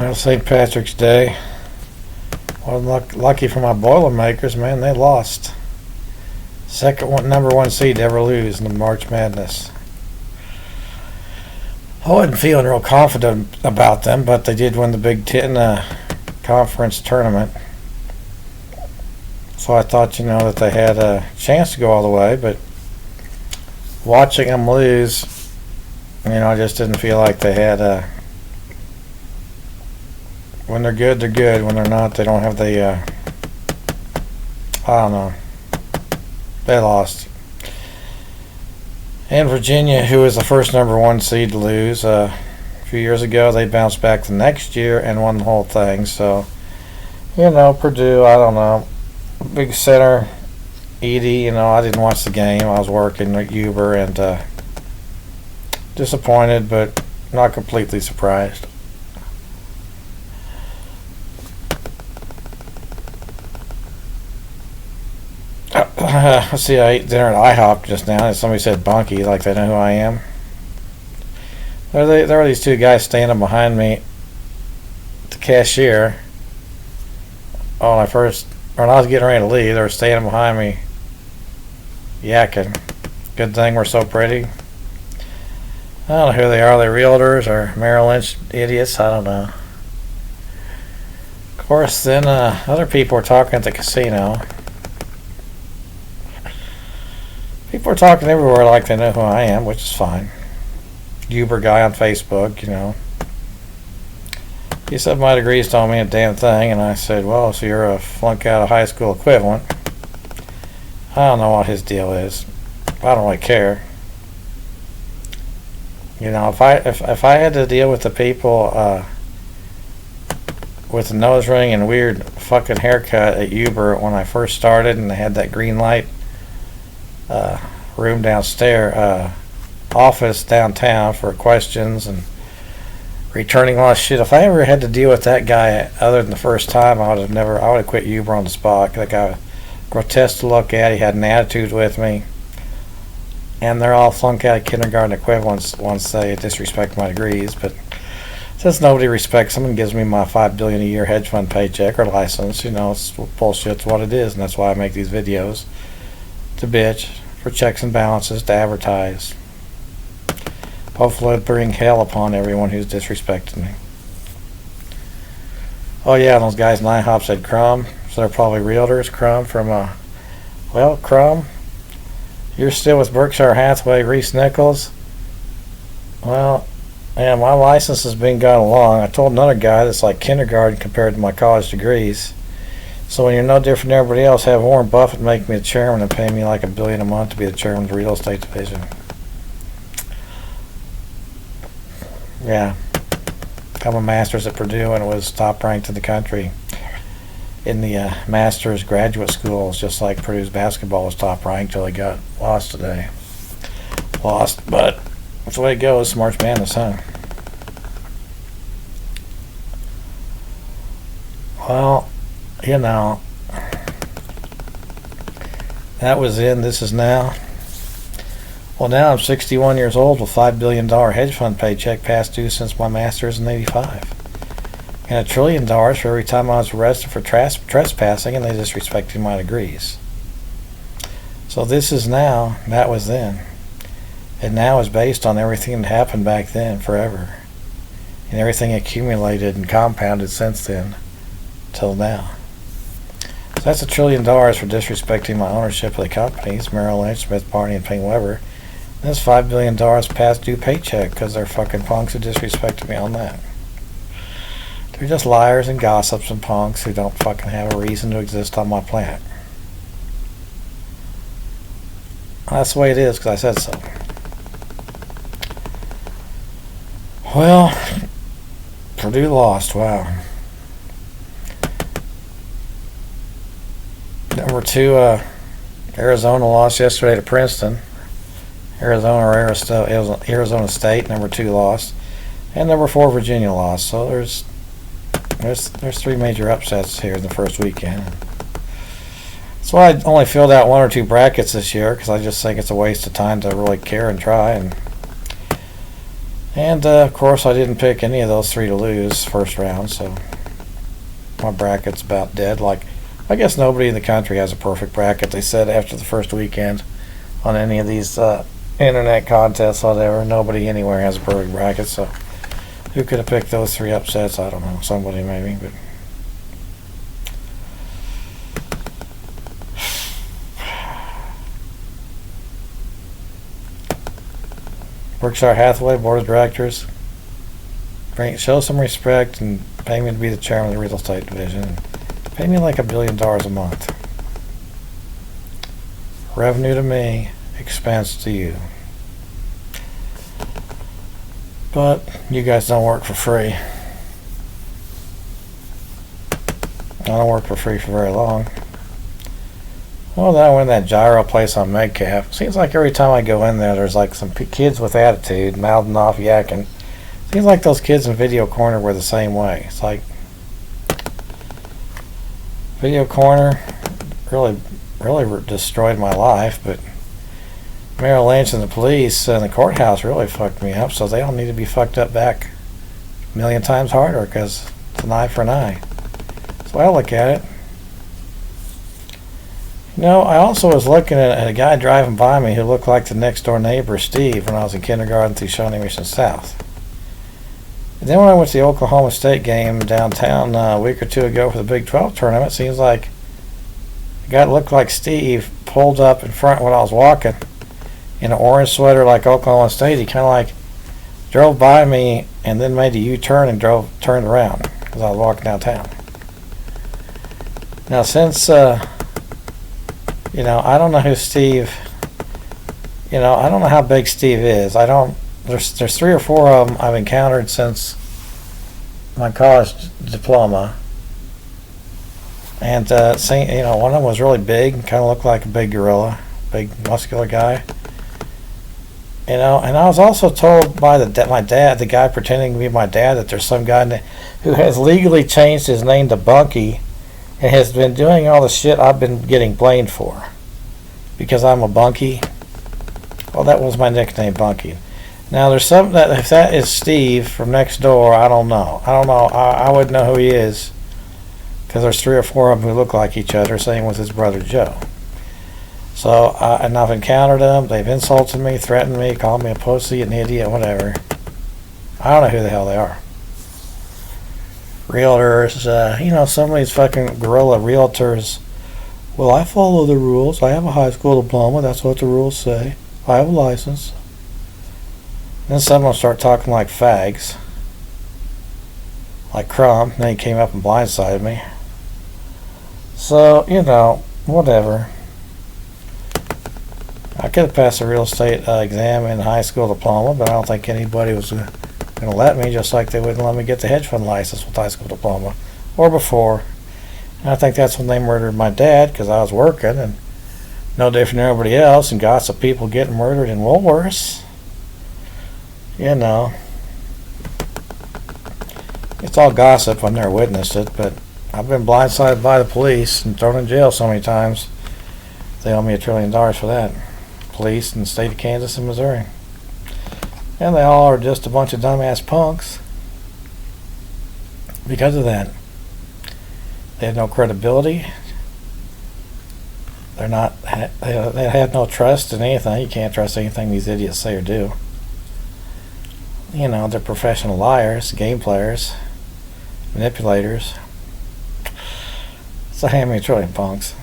Well, St. Patrick's Day. Well, lucky for my Boilermakers, man, they lost. Number one seed to ever lose in the March Madness. I wasn't feeling real confident about them, but they did win the Big Ten conference tournament. So I thought, that they had a chance to go all the way, but watching them lose, I just didn't feel like they had when they're good, they're good. When they're not, they don't have the, I don't know. They lost. And Virginia, who was the first number one seed to lose a few years ago, they bounced back the next year and won the whole thing. So, Purdue, I don't know. Big center, Edey, I didn't watch the game. I was working at Uber and disappointed, but not completely surprised. Let's see, I ate dinner at IHOP just now, and somebody said Bunky, like they know who I am. There are these two guys standing behind me, the cashier. When I was getting ready to leave, they were standing behind me, yakking. Good thing we're so pretty. I don't know who they are. They're realtors or Merrill Lynch idiots. I don't know. Of course, then other people were talking at the casino. People are talking everywhere like they know who I am, which is fine. Uber guy on Facebook, He said my degrees don't mean a damn thing, and I said, well, so you're a flunk out of high school equivalent. I don't know what his deal is. I don't really care. If I had to deal with the people with the nose ring and weird fucking haircut at Uber when I first started, and they had that green light room downstairs, office downtown for questions and returning lost shit. If I ever had to deal with that guy other than the first time, I would have quit Uber on the spot. That guy was grotesque to look at. He had an attitude with me. And they're all flunk out of kindergarten equivalents once they disrespect my degrees. But since nobody respects them and gives me my $5 billion a year hedge fund paycheck or license, it's bullshit. It's what it is, and that's why I make these videos. To bitch, for checks and balances, to advertise. Hopefully it'll bring hell upon everyone who's disrespected me. Oh yeah, those guys in IHOP said Crumb, so they're probably realtors. Crumb from, Crumb, you're still with Berkshire Hathaway, Reese Nichols? Well, yeah, my license has been gone along. I told another guy that's like kindergarten compared to my college degrees. So when you're no different than everybody else, have Warren Buffett make me the chairman and pay me like $1 billion a month to be the chairman of the real estate division. Yeah. I'm a master's at Purdue and was top ranked in the country in the master's graduate schools, just like Purdue's basketball was top ranked till they got lost today. Lost, but that's the way it goes. March Madness, huh? Well, that was in, this is now. Well, now I'm 61 years old with $5 billion hedge fund paycheck past due since my master's in '85. And $1 trillion for every time I was arrested for trespassing and they disrespected my degrees. So this is now, that was then. And now is based on everything that happened back then forever. And everything accumulated and compounded since then till now. So that's $1 trillion for disrespecting my ownership of the companies, Merrill Lynch, Smith Barney, and Payne Weber. And that's $5 billion past due paycheck because they're fucking punks who disrespected me on that. They're just liars and gossips and punks who don't fucking have a reason to exist on my planet. That's the way it is because I said so. Well, Purdue lost. Wow. Number 2, Arizona lost yesterday to Princeton. Arizona State, number 2 lost. And number 4, Virginia lost. So there's 3 major upsets here in the first weekend. That's why I only filled out 1 or 2 brackets this year, because I just think it's a waste of time to really care and try. And And of course, I didn't pick any of those three to lose first round, so my bracket's about dead. Like, I guess nobody in the country has a perfect bracket. They said after the first weekend on any of these internet contests, whatever, nobody anywhere has a perfect bracket. So who could have picked those three upsets? I don't know. Somebody maybe, but. Berkshire Hathaway Board of Directors, show some respect and pay me to be the chairman of the real estate division. Pay me like $1 billion a month. Revenue to me, expense to you. But you guys don't work for free. I don't work for free for very long. Well, then I went to that gyro place on Megcap. Seems like every time I go in there, there's like some kids with attitude, mouthing off, yakking. Seems like those kids in Video Corner were the same way. It's like Video Corner really destroyed my life, but Merrill Lynch and the police and the courthouse really fucked me up, so they all need to be fucked up back a million times harder, because it's an eye for an eye. So I look at it. You know, I also was looking at a guy driving by me who looked like the next door neighbor, Steve, when I was in kindergarten through Shawnee Mission South. And then when I went to the Oklahoma State game downtown a week or two ago for the Big 12 tournament, it seems like the guy that looked like Steve pulled up in front when I was walking in an orange sweater like Oklahoma State. He kind of like drove by me and then made a U-turn and turned around because I was walking downtown. Now, since I don't know who Steve. I don't know how big Steve is. There's 3 or 4 of them I've encountered since my college diploma, and one of them was really big, kind of looked like a big gorilla, big muscular guy. And I was also told by my dad, the guy pretending to be my dad, that there's some guy who has legally changed his name to Bunky and has been doing all the shit I've been getting blamed for because I'm a Bunky. Well, that was my nickname, Bunky. Now, there's something that if that is Steve from next door, I don't know. I wouldn't know who he is because there's 3 or 4 of them who look like each other. Same with his brother Joe. So, and I've encountered them. They've insulted me, threatened me, called me a pussy, an idiot, whatever. I don't know who the hell they are. Realtors, some of these fucking gorilla realtors. Well, I follow the rules. I have a high school diploma. That's what the rules say. I have a license. Then some of them start talking like fags. Like Crumb. Then he came up and blindsided me. So, whatever. I could have passed a real estate exam in high school diploma, but I don't think anybody was going to let me, just like they wouldn't let me get the hedge fund license with high school diploma. Or before. And I think that's when they murdered my dad, because I was working, and no different than everybody else, and gossip people getting murdered in Woolworths. It's all gossip. I've never witnessed it, but I've been blindsided by the police and thrown in jail so many times. They owe me $1 trillion for that. Police in the state of Kansas and Missouri. And they all are just a bunch of dumbass punks. Because of that. They have no credibility. They have no trust in anything. You can't trust anything these idiots say or do. They're professional liars, game players, manipulators. So hand me $1 trillion, punks.